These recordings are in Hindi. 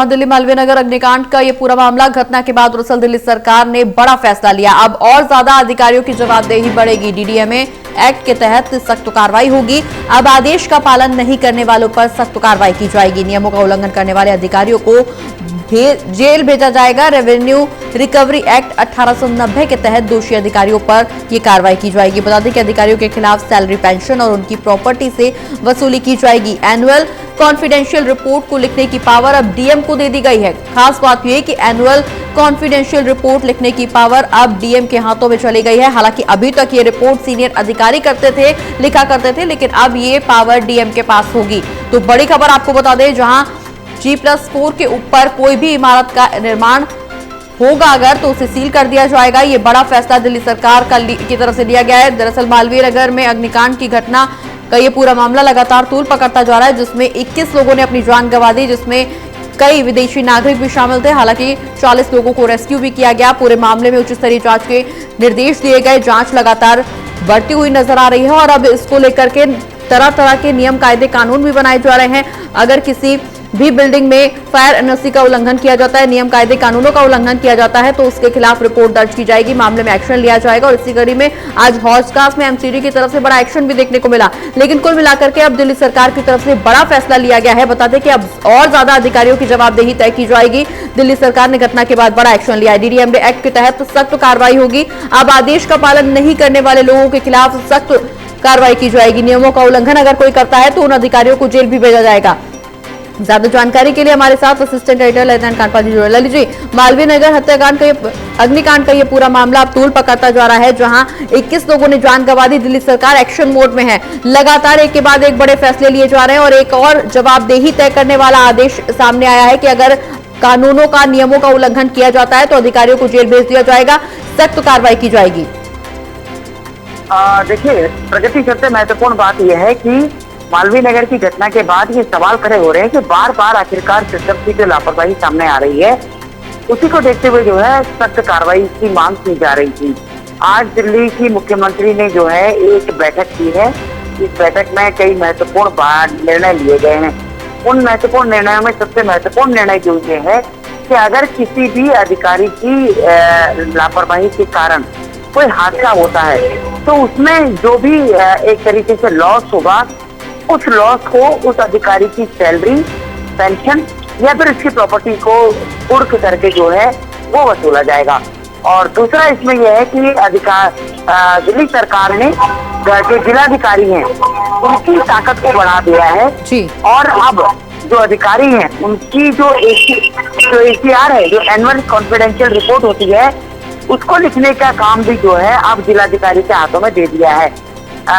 दिल्ली मालवीय नगर अग्निकांड का ये पूरा मामला घटना के बाद दरअसल दिल्ली सरकार ने बड़ा फैसला लिया। अब और ज्यादा अधिकारियों की जवाबदेही बढ़ेगी। डीडीएमए एक्ट के तहत सख्त कार्रवाई होगी। अब आदेश का पालन नहीं करने वालों पर सख्त कार्रवाई की जाएगी। नियमों का उल्लंघन करने वाले अधिकारियों को जेल भेजा जाएगा। रेवेन्यू रिकवरी एक्ट 1890 के तहत दोषी अधिकारियों पर यह कार्रवाई की जाएगी। बता दें कि अधिकारियों के खिलाफ सैलरी, पेंशन और उनकी प्रॉपर्टी से वसूली की जाएगी। एनुअल कॉन्फिडेंशियल रिपोर्ट को लिखने की पावर अब डीएम को दे दी गई है। खास बात यह कि एनुअल कॉन्फिडेंशियल रिपोर्ट लिखने की पावर अब डीएम के हाथों में चली गई है। हालांकि अभी तक ये रिपोर्ट सीनियर अधिकारी लिखा करते थे, लेकिन अब ये पावर डीएम के पास होगी। तो बड़ी खबर आपको बता दें, जहां G+4 के ऊपर कोई भी इमारत का निर्माण होगा अगर, तो उसे सील कर दिया जाएगा। ये बड़ा फैसला दिल्ली सरकार की तरफ से लिया गया है। दरअसल मालवीय नगर में अग्निकांड की घटना का ये पूरा मामला लगातार तूल पकड़ता जा रहा है, जिसमें 21 लोगों ने अपनी जान गंवा दी, जिसमें कई विदेशी नागरिक भी शामिल थे। हालांकि 40 लोगों को रेस्क्यू भी किया गया। पूरे मामले में उच्च स्तरीय जांच के निर्देश दिए गए। जांच लगातार बढ़ती हुई नजर आ रही है और अब इसको लेकर के तरह तरह के नियम, कायदे, कानून भी बनाए जा रहे हैं। अगर किसी भी बिल्डिंग में फायर एनओसी का उल्लंघन किया जाता है, नियम, कायदे, कानूनों का उल्लंघन किया जाता है, तो उसके खिलाफ रिपोर्ट दर्ज की जाएगी। मामले में एक्शन लिया जाएगा। और इसी कड़ी में आज हौज-खास में एमसीडी की तरफ से बड़ा एक्शन भी देखने को मिला। लेकिन कुल मिलाकर के अब दिल्ली सरकार की तरफ से बड़ा फैसला लिया गया है। बता दें कि अब और ज्यादा अधिकारियों की जवाबदेही तय की जाएगी। दिल्ली सरकार ने घटना के बाद बड़ा एक्शन लिया है। डीडीएमए एक्ट के तहत सख्त कार्रवाई होगी। अब आदेश का पालन नहीं करने वाले लोगों के खिलाफ सख्त कार्रवाई की जाएगी। नियमों का उल्लंघन अगर कोई करता है तो उन अधिकारियों को जेल भी भेजा जाएगा। ज्यादा जानकारी के लिए हमारे साथ असिस्टेंट एडिटर लेफ्टिनेंट कांडपाल जी जुड़े। ललित जी, मालवीय नगर हत्याकांड का अग्निकांड का ये पूरा मामला अब तूल पकड़ता जा रहा है, जहां 21 लोगों ने जान गंवा दी। दिल्ली सरकार एक्शन मोड में है। लगातार एक के बाद एक बड़े फैसले लिए जा रहे हैं और एक और जवाबदेही तय करने वाला आदेश सामने आया है कि अगर कानूनों का, नियमों का उल्लंघन किया जाता है तो अधिकारियों को जेल भेज दिया जाएगा, सख्त कार्रवाई की जाएगी। देखिए, प्रगति सबसे महत्वपूर्ण बात यह है कि मालवीय नगर की घटना के बाद ये सवाल खड़े हो रहे हैं कि बार बार आखिरकार सिस्टम की जो लापरवाही सामने आ रही है, उसी को देखते हुए जो है सख्त कार्रवाई की मांग की जा रही थी। आज दिल्ली की मुख्यमंत्री ने जो है एक बैठक की है। इस बैठक में कई महत्वपूर्ण निर्णय लिए गए हैं। उन महत्वपूर्ण निर्णयों में सबसे महत्वपूर्ण निर्णय जो ये है कि अगर किसी भी अधिकारी की लापरवाही के कारण कोई हादसा होता है तो उसमें जो भी एक तरीके से लॉस होगा, उस लॉस को उस अधिकारी की सैलरी, पेंशन या फिर उसकी प्रॉपर्टी को कुर्क करके जो है वो वसूला जाएगा। और दूसरा इसमें यह है कि दिल्ली सरकार ने जो जिलाधिकारी हैं उनकी ताकत को बढ़ा दिया है जी। और अब जो अधिकारी हैं उनकी जो ACR है, जो एनुअल कॉन्फिडेंशियल रिपोर्ट होती है, उसको लिखने का काम भी जो है अब जिलाधिकारी के हाथों में दे दिया है।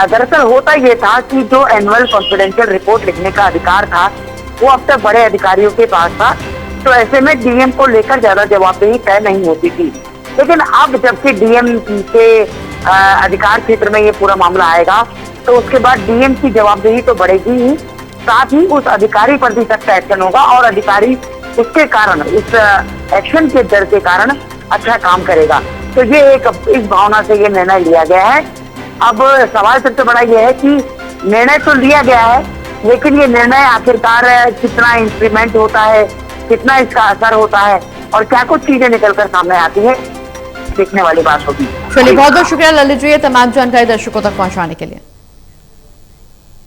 दरअसल होता ये था कि जो एनुअल कॉन्फिडेंशियल रिपोर्ट लिखने का अधिकार था वो अब तक बड़े अधिकारियों के पास था, तो ऐसे में डीएम को लेकर ज्यादा जवाबदेही तय नहीं होती थी। लेकिन अब जबकि डीएम के अधिकार क्षेत्र में ये पूरा मामला आएगा तो उसके बाद डीएम की जवाबदेही तो बढ़ेगी ही, साथ ही उस अधिकारी पर भी सख्त एक्शन होगा और अधिकारी उसके कारण, उस एक्शन के डर के कारण अच्छा काम करेगा। तो ये एक इस भावना से ये निर्णय लिया गया है। अब सवाल सबसे बड़ा यह है कि निर्णय तो लिया गया है, लेकिन ये निर्णय आखिरकार कितना इंप्लीमेंट होता है, कितना इसका असर होता है और क्या कुछ चीजें निकलकर सामने आती है, देखने वाली बात होगी। चलिए, बहुत बहुत शुक्रिया ललित जी, ये तमाम जानकारी दर्शकों तक पहुंचाने के लिए।